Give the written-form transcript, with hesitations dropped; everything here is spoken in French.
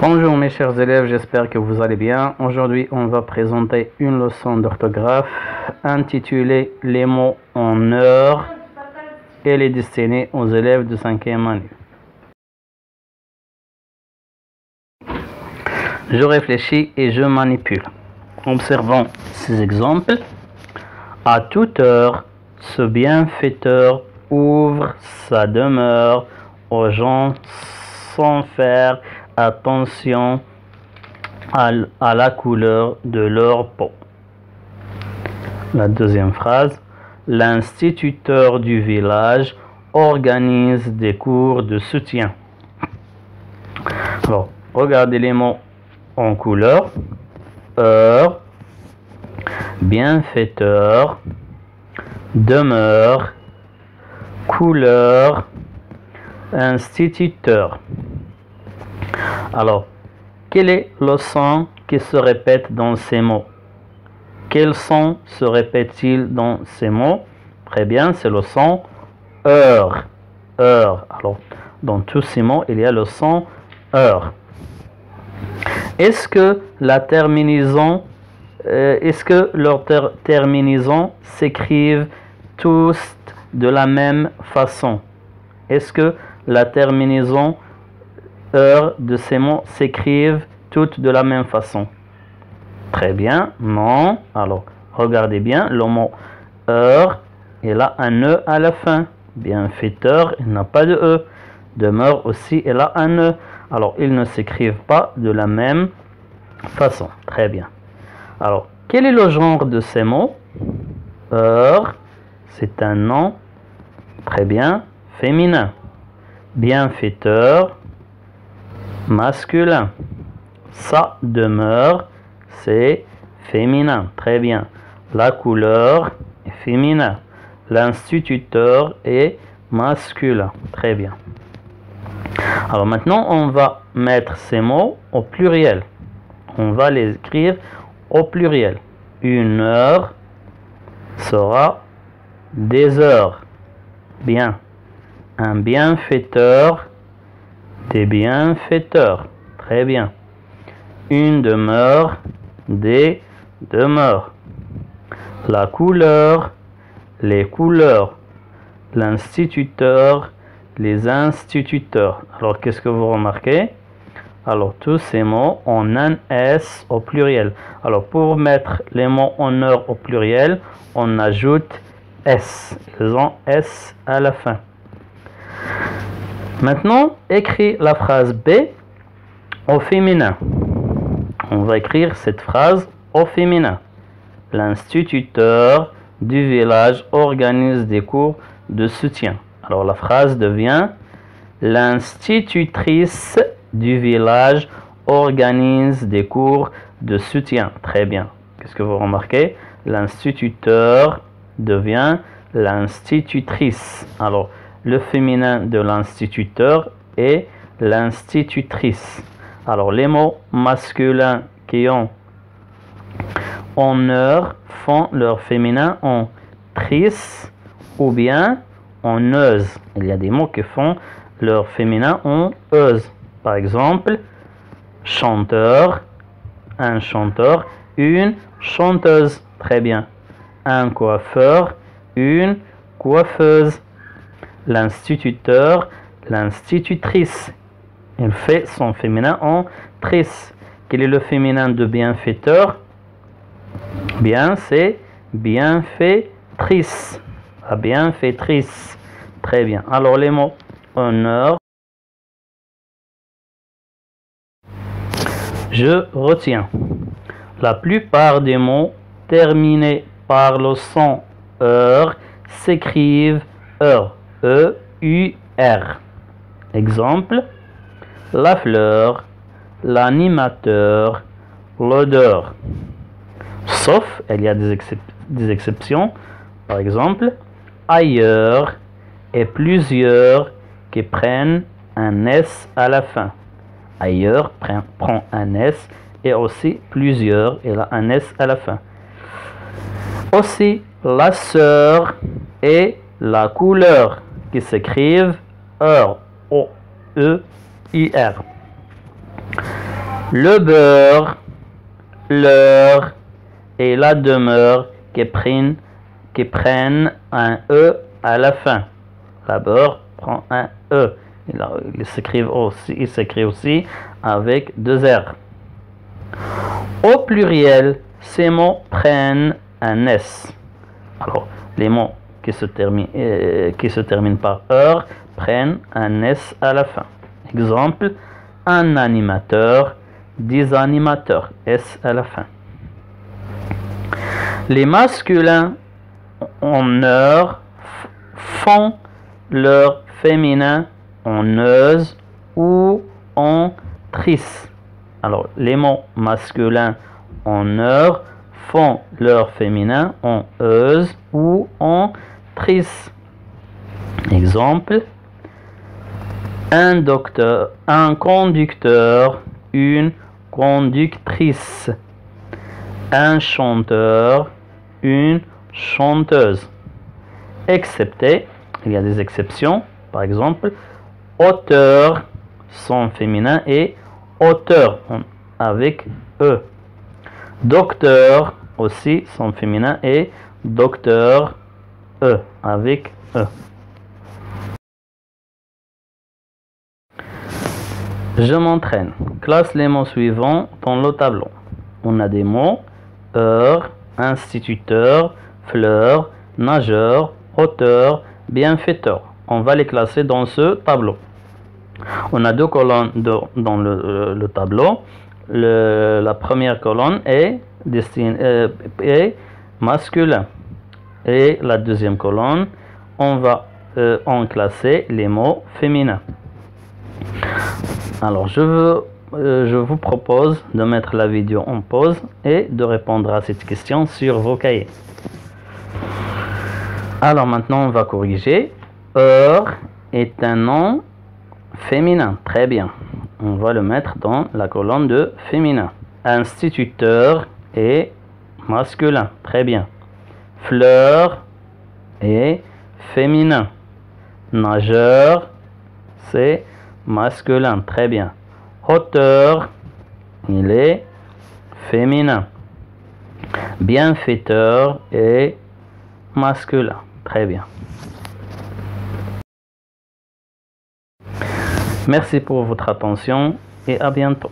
Bonjour mes chers élèves, j'espère que vous allez bien. Aujourd'hui, on va présenter une leçon d'orthographe intitulée « Les mots en heure » et elle est destinée aux élèves de 5e année. Je réfléchis et je manipule. Observons ces exemples. À toute heure, ce bienfaiteur ouvre sa demeure aux gens sans faire attention à la couleur de leur peau. La deuxième phrase. L'instituteur du village organise des cours de soutien. Alors, regardez les mots en couleur. Heure, bienfaiteur, demeure, couleur, instituteur. Alors, quel est le son qui se répète dans ces mots? Quel son se répète-t-il dans ces mots? Très bien, c'est le son heure. Heure. Alors, dans tous ces mots, il y a le son heure. Est-ce que la terminaison, leurs terminaisons s'écrivent tous de la même façon? Est-ce que la terminaison heure de ces mots s'écrivent toutes de la même façon? Très bien, non. Alors, regardez bien, le mot heure, il a un E à la fin. Bienfaiteur, il n'a pas de E. Demeure aussi, il a un E. Alors, ils ne s'écrivent pas de la même façon. Très bien. Alors, quel est le genre de ces mots? Heure, c'est un nom, très bien, féminin. Bienfaiteur, masculin. Sa demeure, c'est féminin. Très bien. La couleur est féminin. L'instituteur est masculin. Très bien. Alors maintenant, on va mettre ces mots au pluriel. On va les écrire au pluriel. Une heure sera des heures. Bien. Un bienfaiteur, des bienfaiteurs. Très bien. Une demeure, des demeures. La couleur, les couleurs. L'instituteur, les instituteurs. Alors, qu'est-ce que vous remarquez? Alors, tous ces mots ont un S au pluriel. Alors, pour mettre les mots en heure au pluriel, on ajoute S. Ils ont S à la fin. Maintenant, écris la phrase B au féminin. On va écrire cette phrase au féminin. L'instituteur du village organise des cours de soutien. Alors la phrase devient l'institutrice du village organise des cours de soutien. Très bien. Qu'est-ce que vous remarquez? L'instituteur devient l'institutrice. Alors le féminin de l'instituteur est l'institutrice. Alors les mots masculins qui ont en heure font leur féminin en trice ou bien en euse. Il y a des mots qui font leur féminin en euse. Par exemple, chanteur, un chanteur, une chanteuse. Très bien. Un coiffeur, une coiffeuse. L'instituteur, l'institutrice. Il fait son féminin en trice. Quel est le féminin de bienfaiteur? Bien, c'est bienfaitrice. La bienfaitrice. Très bien. Alors, les mots honneur. Je retiens. La plupart des mots terminés par le son heure s'écrivent heure. E-U-R. Exemple. La fleur, l'animateur, l'odeur. Sauf, il y a des exceptions. Par exemple, ailleurs et plusieurs qui prennent un S à la fin. Ailleurs prend un S et aussi plusieurs, il a un S à la fin. Aussi, la sœur et la couleur qui s'écrivent heure, O-E-I-R. Le beurre, l'heure et la demeure qui prennent un E à la fin. La beurre prend un E. Il s'écrit aussi avec deux R. Au pluriel, ces mots prennent un S. Alors, les mots qui se terminent par heure prennent un S à la fin. Exemple, un animateur, des animateurs, S à la fin. Les masculins en heure font leur féminin en euse ou en tris. Alors, les mots masculins en heure font leur féminin en euse ou en tris. Exemple, un conducteur, une conductrice, un chanteur, une chanteuse. Excepté, il y a des exceptions, par exemple, auteur, son féminin est auteur avec E. Docteur aussi, son féminin est docteur E avec E. Je m'entraîne. Classe les mots suivants dans le tableau. On a des mots heure, instituteur, fleur, nageur, auteur, bienfaiteur. On va les classer dans ce tableau. On a deux colonnes dans le tableau. La première colonne est masculin. Et la deuxième colonne, on va en classer les mots féminins. Alors, je vous propose de mettre la vidéo en pause et de répondre à cette question sur vos cahiers. Alors maintenant, on va corriger. Heure est un nom féminin. Très bien. On va le mettre dans la colonne de féminin. Instituteur est masculin. Très bien. Fleur est féminin. Nageur, c'est masculin. Très bien. Auteur, il est féminin. Bienfaiteur est masculin. Très bien. Merci pour votre attention et à bientôt.